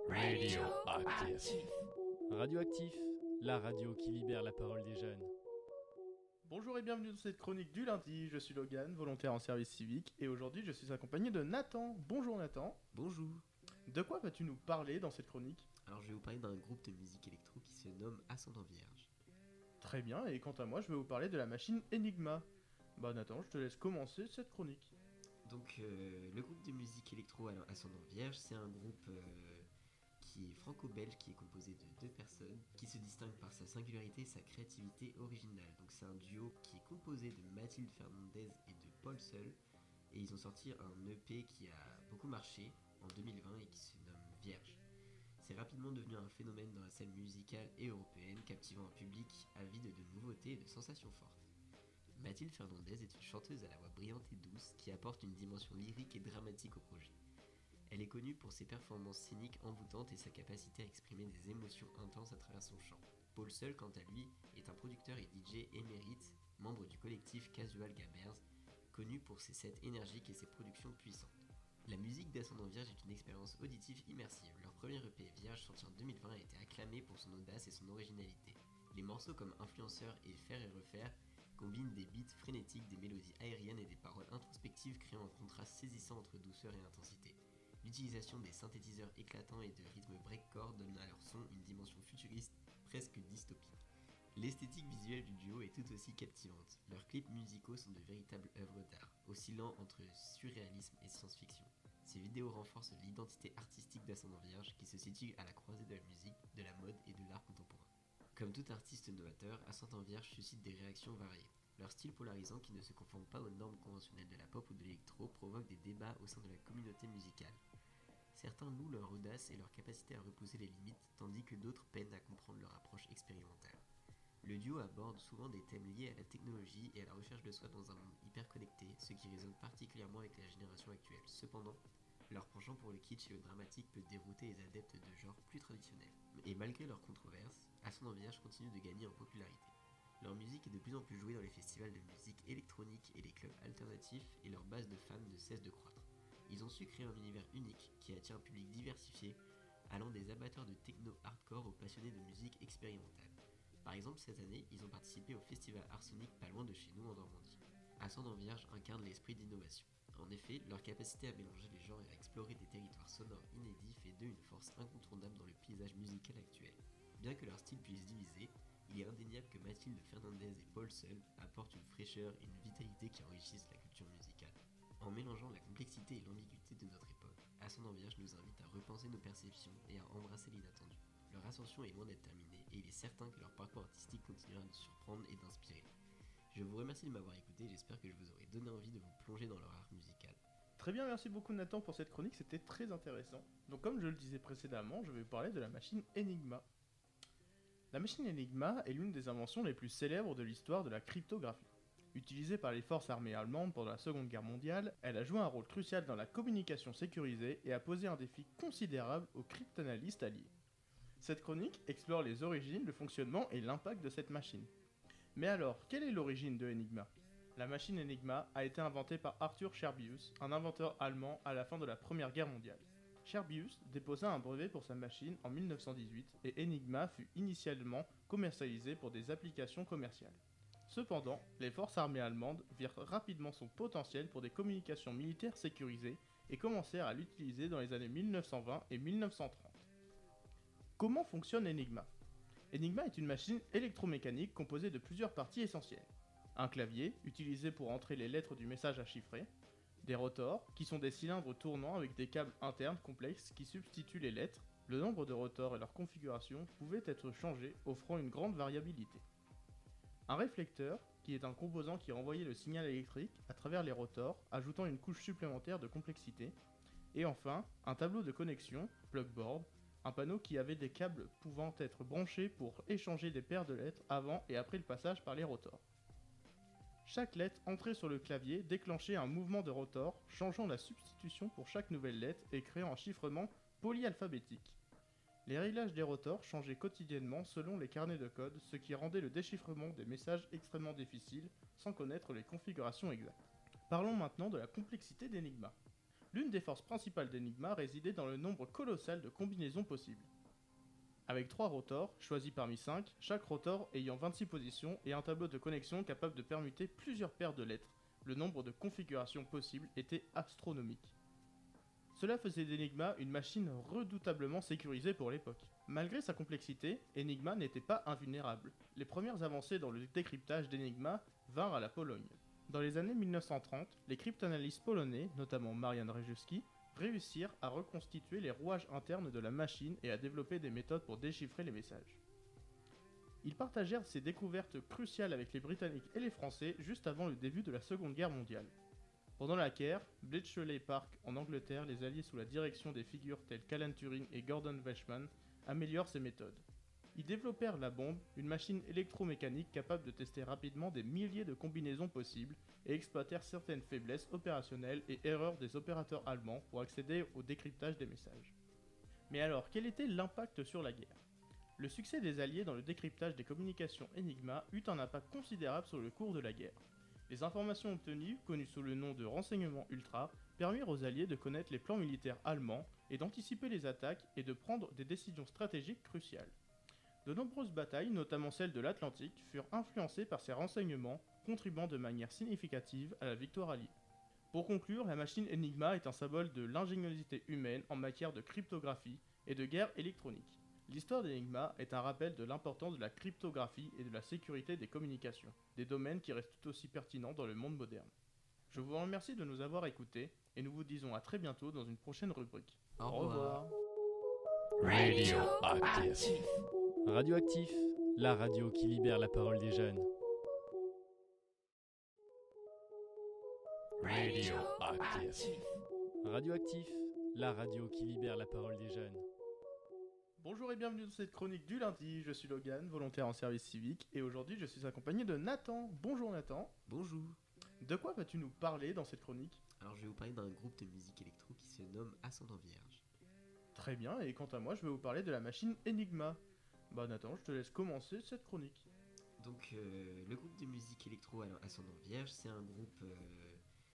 Radioactif. Radioactif, la radio qui libère la parole des jeunes. Bonjour et bienvenue dans cette chronique du lundi, je suis Logan, volontaire en service civique, et aujourd'hui je suis accompagné de Nathan. Bonjour Nathan. Bonjour. De quoi vas-tu nous parler dans cette chronique? Alors je vais vous parler d'un groupe de musique électro qui se nomme Ascendant Vierge. Très bien, et quant à moi je vais vous parler de la machine Enigma. Bah Nathan, je te laisse commencer cette chronique. Donc le groupe de musique électro Ascendant Vierge, c'est un groupe qui est franco-belge, qui est composé de deux personnes, qui se distingue par sa singularité et sa créativité originale. Donc c'est un duo qui est composé de Mathilde Fernandez et de Paul Seul, et ils ont sorti un EP qui a beaucoup marché en 2020 et qui se nomme Vierge. C'est rapidement devenu un phénomène dans la scène musicale et européenne, captivant un public avide de nouveautés et de sensations fortes. Mathilde Fernandez est une chanteuse à la voix brillante et douce qui apporte une dimension lyrique et dramatique au projet. Elle est connue pour ses performances scéniques envoûtantes et sa capacité à exprimer des émotions intenses à travers son chant. Paul Seul, quant à lui, est un producteur et DJ émérite, membre du collectif Casual Gabbers, connu pour ses sets énergiques et ses productions puissantes. La musique d'Ascendant Vierge est une expérience auditive immersive. Leur premier EP Vierge, sorti en 2020, a été acclamé pour son audace et son originalité. Les morceaux comme Influenceur et Faire et Refaire combinent des beats frénétiques, des mélodies aériennes et des paroles introspectives, créant un contraste saisissant entre douceur et intensité. L'utilisation des synthétiseurs éclatants et de rythmes breakcore donne à leur son une dimension futuriste, presque dystopique. L'esthétique visuelle du duo est tout aussi captivante. Leurs clips musicaux sont de véritables œuvres d'art, oscillant entre surréalisme et science-fiction. Ces vidéos renforcent l'identité artistique d'Ascendant Vierge qui se situe à la croisée de la musique, de la mode et de l'art contemporain. Comme tout artiste novateur, Ascendant Vierge suscite des réactions variées. Leur style polarisant, qui ne se conforme pas aux normes conventionnelles de la pop ou de l'électro, provoque des débats au sein de la communauté musicale. Certains louent leur audace et leur capacité à repousser les limites, tandis que d'autres peinent à comprendre leur approche expérimentale. Le duo aborde souvent des thèmes liés à la technologie et à la recherche de soi dans un monde hyper connecté, ce qui résonne particulièrement avec la génération actuelle. Cependant, leur penchant pour le kitsch et le dramatique peut dérouter les adeptes de genres plus traditionnels. Et malgré leurs controverses, Ascendant Vierge continue de gagner en popularité. Leur musique est de plus en plus jouée dans les festivals de musique électronique et les clubs alternatifs, et leur base de fans ne cesse de croître. Ils ont su créer un univers unique qui attire un public diversifié, allant des amateurs de techno hardcore aux passionnés de musique expérimentale. Par exemple, cette année, ils ont participé au festival Arsenic pas loin de chez nous en Normandie. Ascendant Vierge incarne l'esprit d'innovation. En effet, leur capacité à mélanger les genres et à explorer des territoires sonores inédits fait d'eux une force incontournable dans le paysage musical actuel. Bien que leur style puisse diviser, il est indéniable que Mathilde Fernandez et Paul Seul apportent une fraîcheur et une vitalité qui enrichissent la culture musicale. En mélangeant la complexité et l'ambiguïté de notre époque, Ascendant Vierge nous invite à repenser nos perceptions et à embrasser l'inattendu. Leur ascension est loin d'être terminée et il est certain que leur parcours artistique continuera de surprendre et d'inspirer. Je vous remercie de m'avoir écouté et j'espère que je vous aurai donné envie de vous plonger dans leur art musical. Très bien, merci beaucoup Nathan pour cette chronique, c'était très intéressant. Donc comme je le disais précédemment, je vais vous parler de la machine Enigma. La machine Enigma est l'une des inventions les plus célèbres de l'histoire de la cryptographie. Utilisée par les forces armées allemandes pendant la Seconde Guerre mondiale, elle a joué un rôle crucial dans la communication sécurisée et a posé un défi considérable aux cryptanalystes alliés. Cette chronique explore les origines, le fonctionnement et l'impact de cette machine. Mais alors, quelle est l'origine de Enigma ? La machine Enigma a été inventée par Arthur Scherbius, un inventeur allemand à la fin de la Première Guerre mondiale. Scherbius déposa un brevet pour sa machine en 1918 et Enigma fut initialement commercialisée pour des applications commerciales. Cependant, les forces armées allemandes virent rapidement son potentiel pour des communications militaires sécurisées et commencèrent à l'utiliser dans les années 1920 et 1930. Comment fonctionne Enigma ? Enigma est une machine électromécanique composée de plusieurs parties essentielles. Un clavier, utilisé pour entrer les lettres du message à chiffrer, des rotors, qui sont des cylindres tournants avec des câbles internes complexes qui substituent les lettres. Le nombre de rotors et leur configuration pouvaient être changés, offrant une grande variabilité. Un réflecteur, qui est un composant qui renvoyait le signal électrique à travers les rotors, ajoutant une couche supplémentaire de complexité. Et enfin, un tableau de connexion, plugboard, un panneau qui avait des câbles pouvant être branchés pour échanger des paires de lettres avant et après le passage par les rotors. Chaque lettre entrée sur le clavier déclenchait un mouvement de rotor, changeant la substitution pour chaque nouvelle lettre et créant un chiffrement polyalphabétique. Les réglages des rotors changeaient quotidiennement selon les carnets de code, ce qui rendait le déchiffrement des messages extrêmement difficile sans connaître les configurations exactes. Parlons maintenant de la complexité d'Enigma. L'une des forces principales d'Enigma résidait dans le nombre colossal de combinaisons possibles. Avec 3 rotors, choisis parmi 5, chaque rotor ayant 26 positions et un tableau de connexion capable de permuter plusieurs paires de lettres, le nombre de configurations possibles était astronomique. Cela faisait d'Enigma une machine redoutablement sécurisée pour l'époque. Malgré sa complexité, Enigma n'était pas invulnérable. Les premières avancées dans le décryptage d'Enigma vinrent à la Pologne. Dans les années 1930, les cryptanalystes polonais, notamment Marian Rejewski, réussirent à reconstituer les rouages internes de la machine et à développer des méthodes pour déchiffrer les messages. Ils partagèrent ces découvertes cruciales avec les Britanniques et les Français juste avant le début de la Seconde Guerre mondiale. Pendant la guerre, Bletchley Park en Angleterre, les Alliés sous la direction des figures telles qu'Alan Turing et Gordon Weissman améliorent ces méthodes. Ils développèrent la bombe, une machine électromécanique capable de tester rapidement des milliers de combinaisons possibles et exploitèrent certaines faiblesses opérationnelles et erreurs des opérateurs allemands pour accéder au décryptage des messages. Mais alors, quel était l'impact sur la guerre ? Le succès des Alliés dans le décryptage des communications Enigma eut un impact considérable sur le cours de la guerre. Les informations obtenues, connues sous le nom de renseignements ultra, permirent aux Alliés de connaître les plans militaires allemands et d'anticiper les attaques et de prendre des décisions stratégiques cruciales. De nombreuses batailles, notamment celle de l'Atlantique, furent influencées par ces renseignements, contribuant de manière significative à la victoire alliée. Pour conclure, la machine Enigma est un symbole de l'ingéniosité humaine en matière de cryptographie et de guerre électronique. L'histoire d'Enigma est un rappel de l'importance de la cryptographie et de la sécurité des communications, des domaines qui restent tout aussi pertinents dans le monde moderne. Je vous remercie de nous avoir écoutés et nous vous disons à très bientôt dans une prochaine rubrique. Au revoir. Radioactif. Radioactif, la radio qui libère la parole des jeunes. Radioactif. Radioactif, la radio qui libère la parole des jeunes. Bonjour et bienvenue dans cette chronique du lundi, je suis Logan, volontaire en service civique, et aujourd'hui je suis accompagné de Nathan. Bonjour Nathan. Bonjour. De quoi vas-tu nous parler dans cette chronique ? Alors je vais vous parler d'un groupe de musique électro qui se nomme Ascendant Vierge. Très bien, et quant à moi je vais vous parler de la machine Enigma. Bah Nathan, je te laisse commencer cette chronique. Donc le groupe de musique électro Ascendant Vierge, c'est un groupe